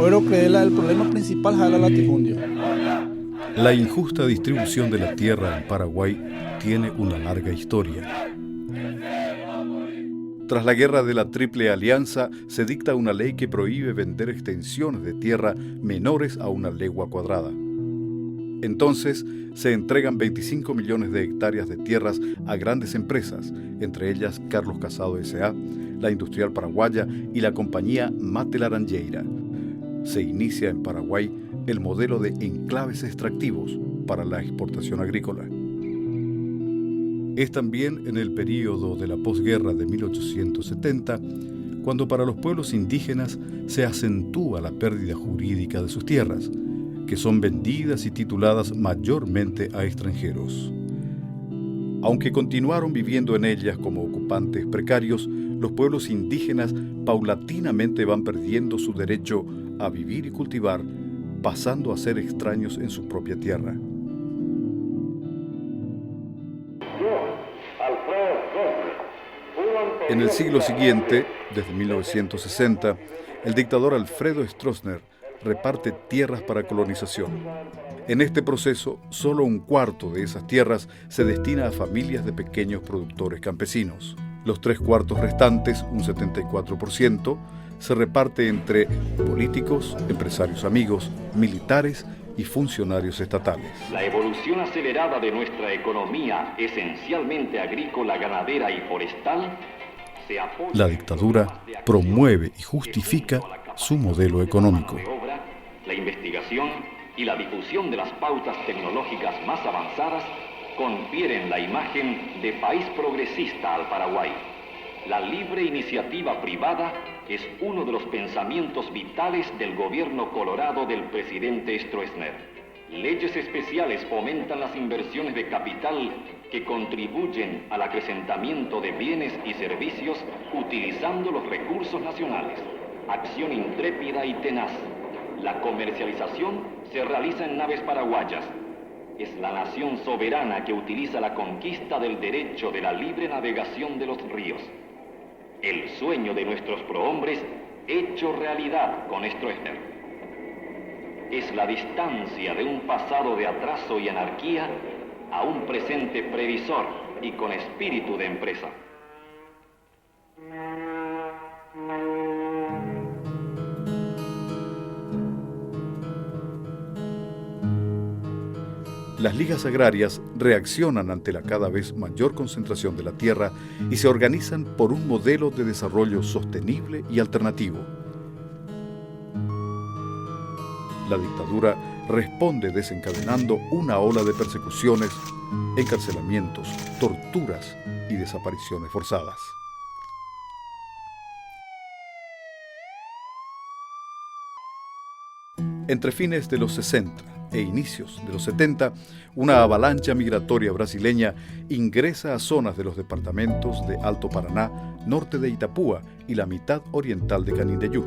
Creo que el problema principal es el latifundio. La injusta distribución de la tierra en Paraguay tiene una larga historia. Tras la guerra de la Triple Alianza, se dicta una ley que prohíbe vender extensiones de tierra menores a 1 legua cuadrada. Entonces, se entregan 25 millones de hectáreas de tierras a grandes empresas, entre ellas Carlos Casado S.A., la Industrial Paraguaya y la compañía Mate Laranjeira. Se inicia en Paraguay el modelo de enclaves extractivos para la exportación agrícola. Es también en el período de la posguerra de 1870 cuando para los pueblos indígenas se acentúa la pérdida jurídica de sus tierras, que son vendidas y tituladas mayormente a extranjeros. Aunque continuaron viviendo en ellas como ocupantes precarios, los pueblos indígenas paulatinamente van perdiendo su derecho a vivir y cultivar, pasando a ser extraños en su propia tierra. En el siglo siguiente, desde 1960, el dictador Alfredo Stroessner reparte tierras para colonización. En este proceso, solo 1/4 de esas tierras se destina a familias de pequeños productores campesinos. Los 3/4 restantes, un 74%, se reparte entre políticos, empresarios amigos, militares y funcionarios estatales. La evolución acelerada de nuestra economía, esencialmente agrícola, ganadera y forestal, la dictadura promueve y justifica su modelo económico. La investigación y la difusión de las pautas tecnológicas más avanzadas confieren la imagen de país progresista al Paraguay. La libre iniciativa privada es uno de los pensamientos vitales del gobierno colorado del presidente Stroessner. Leyes especiales fomentan las inversiones de capital que contribuyen al acrecentamiento de bienes y servicios utilizando los recursos nacionales. Acción intrépida y tenaz. La comercialización se realiza en naves paraguayas. Es la nación soberana que utiliza la conquista del derecho de la libre navegación de los ríos. El sueño de nuestros prohombres hecho realidad con Stroessner. Es la distancia de un pasado de atraso y anarquía a un presente previsor y con espíritu de empresa. Las ligas agrarias reaccionan ante la cada vez mayor concentración de la tierra y se organizan por un modelo de desarrollo sostenible y alternativo. La dictadura responde desencadenando una ola de persecuciones, encarcelamientos, torturas y desapariciones forzadas. Entre fines de los 60 e inicios de los 70, una avalancha migratoria brasileña ingresa a zonas de los departamentos de Alto Paraná, norte de Itapúa y la mitad oriental de Canindeyú.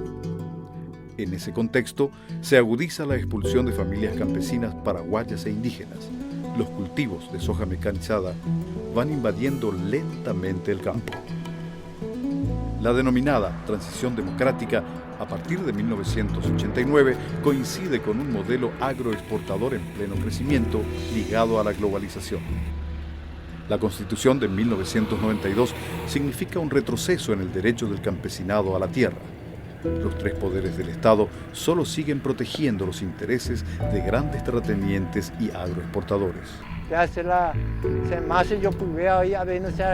En ese contexto, se agudiza la expulsión de familias campesinas paraguayas e indígenas. Los cultivos de soja mecanizada van invadiendo lentamente el campo. La denominada transición democrática, a partir de 1989, coincide con un modelo agroexportador en pleno crecimiento ligado a la globalización. La Constitución de 1992 significa un retroceso en el derecho del campesinado a la tierra. Los 3 poderes del Estado solo siguen protegiendo los intereses de grandes terratenientes y agroexportadores. Yo pude hoy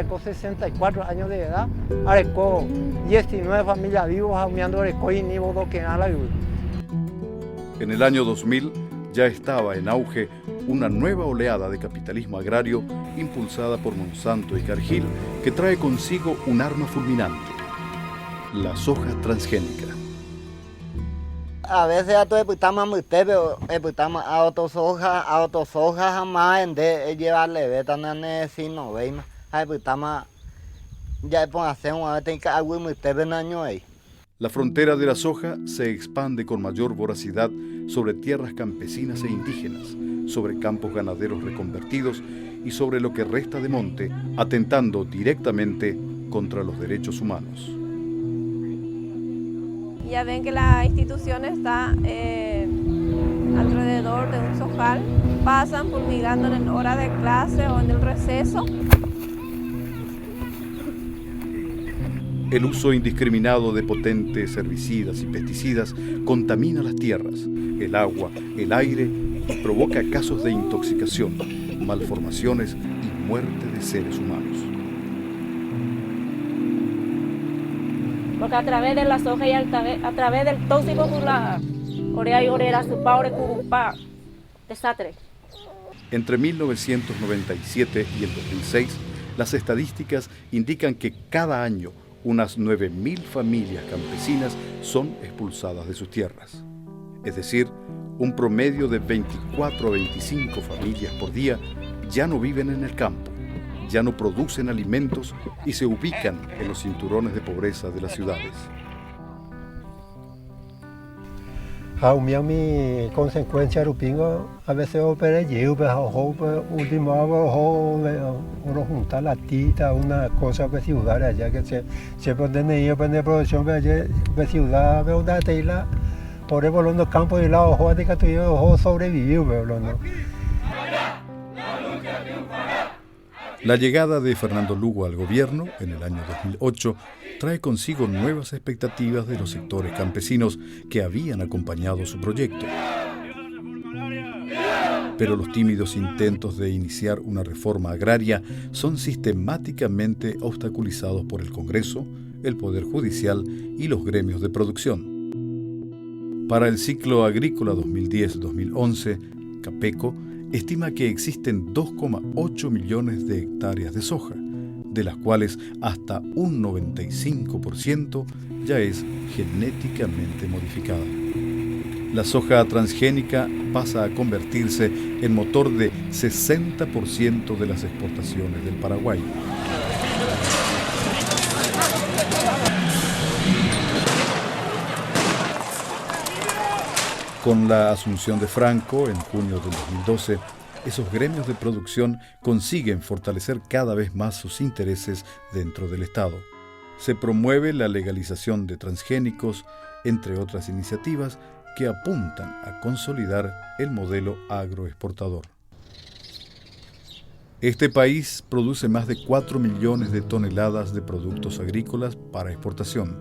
con 64 años de edad, arecó 19 familias vivas, aumeando arecó y ni bodo que nada. En el año 2000 ya estaba en auge una nueva oleada de capitalismo agrario impulsada por Monsanto y Cargill, que trae consigo un arma fulminante: la soja transgénica. A veces a todo estamos muy pero estamos a otros soja jamás en de llevarle beta no si no veis a estamos ya por hacer una vez que algo muy tebe en año ahí. La frontera de la soja se expande con mayor voracidad sobre tierras campesinas e indígenas, sobre campos ganaderos reconvertidos y sobre lo que resta de monte, atentando directamente contra los derechos humanos. Ya ven que la institución está alrededor de un sojal, pasan fumigando en hora de clase o en el receso. El uso indiscriminado de potentes herbicidas y pesticidas contamina las tierras, el agua, el aire y provoca casos de intoxicación, malformaciones y muerte de seres humanos. Porque a través de la soja y a través del tóxico la orea y orera su padre curupá desastre. Entre 1997 y el 2006, las estadísticas indican que cada año unas 9.000 familias campesinas son expulsadas de sus tierras. Es decir, un promedio de 24 a 25 familias por día ya no viven en el campo, ya no producen alimentos y se ubican en los cinturones de pobreza de las ciudades. Mi consecuencia rupingo a veces opera último juntar la tita una cosa para ciudad allá que se puede ir para producción para ciudad verdad teila por eso los campos de la hoja de que tú sobrevivió no. La llegada de Fernando Lugo al gobierno en el año 2008 trae consigo nuevas expectativas de los sectores campesinos que habían acompañado su proyecto. Pero los tímidos intentos de iniciar una reforma agraria son sistemáticamente obstaculizados por el Congreso, el Poder Judicial y los gremios de producción. Para el ciclo agrícola 2010-2011, Capeco estima que existen 2,8 millones de hectáreas de soja, de las cuales hasta un 95% ya es genéticamente modificada. La soja transgénica pasa a convertirse en motor de 60% de las exportaciones del Paraguay. Con la asunción de Franco en junio del 2012, esos gremios de producción consiguen fortalecer cada vez más sus intereses dentro del Estado. Se promueve la legalización de transgénicos, entre otras iniciativas que apuntan a consolidar el modelo agroexportador. Este país produce más de 4 millones de toneladas de productos agrícolas para exportación,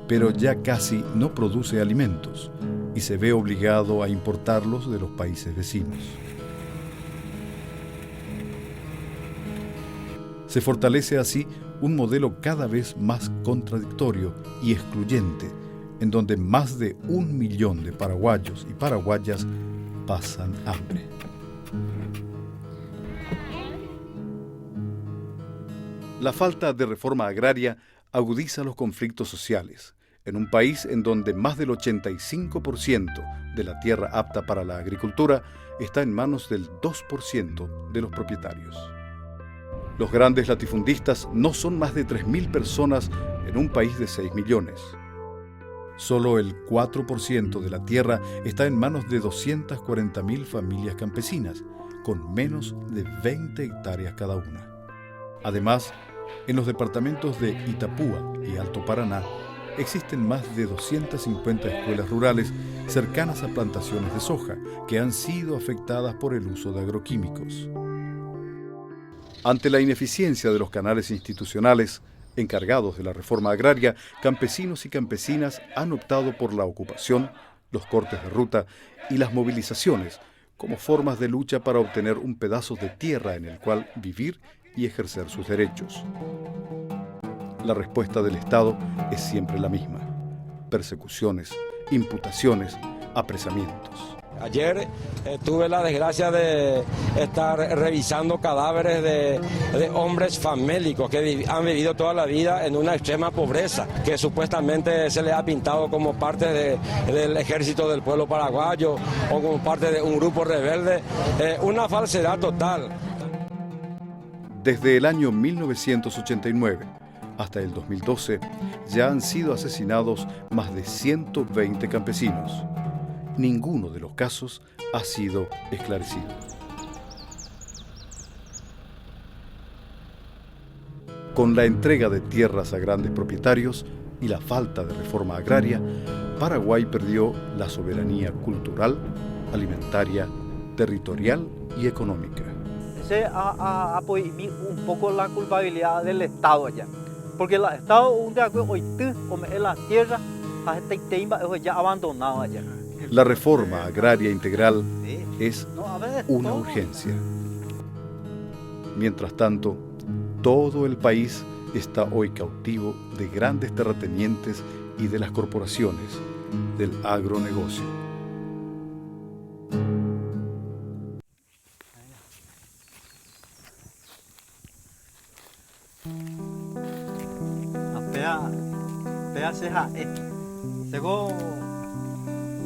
pero ya casi no produce alimentos y se ve obligado a importarlos de los países vecinos. Se fortalece así un modelo cada vez más contradictorio y excluyente, en donde más de 1 millón de paraguayos y paraguayas pasan hambre. La falta de reforma agraria agudiza los conflictos sociales, en un país en donde más del 85% de la tierra apta para la agricultura está en manos del 2% de los propietarios. Los grandes latifundistas no son más de 3.000 personas en un país de 6 millones. Solo el 4% de la tierra está en manos de 240.000 familias campesinas, con menos de 20 hectáreas cada una. Además, en los departamentos de Itapúa y Alto Paraná, existen más de 250 escuelas rurales cercanas a plantaciones de soja que han sido afectadas por el uso de agroquímicos. Ante la ineficiencia de los canales institucionales encargados de la reforma agraria, campesinos y campesinas han optado por la ocupación, los cortes de ruta y las movilizaciones como formas de lucha para obtener un pedazo de tierra en el cual vivir y ejercer sus derechos. La respuesta del Estado es siempre la misma: persecuciones, imputaciones, apresamientos. Ayer tuve la desgracia de estar revisando cadáveres de hombres famélicos que han vivido toda la vida en una extrema pobreza, que supuestamente se les ha pintado como parte del ejército del pueblo paraguayo o como parte de un grupo rebelde. Una falsedad total. Desde el año 1989 hasta el 2012, ya han sido asesinados más de 120 campesinos. Ninguno de los casos ha sido esclarecido. Con la entrega de tierras a grandes propietarios y la falta de reforma agraria, Paraguay perdió la soberanía cultural, alimentaria, territorial y económica. Se ha prohibido un poco la culpabilidad del Estado allá, porque el Estado hoy la tierra ya abandonado allá. La reforma agraria integral es una urgencia. Mientras tanto, todo el país está hoy cautivo de grandes terratenientes y de las corporaciones del agronegocio.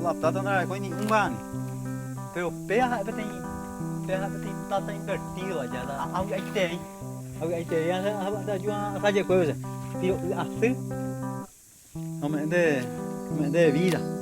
La plata no era ni un gan, pero pea tem plata invertido allá, alguém tem a fazer coisa, assim, não me de vida.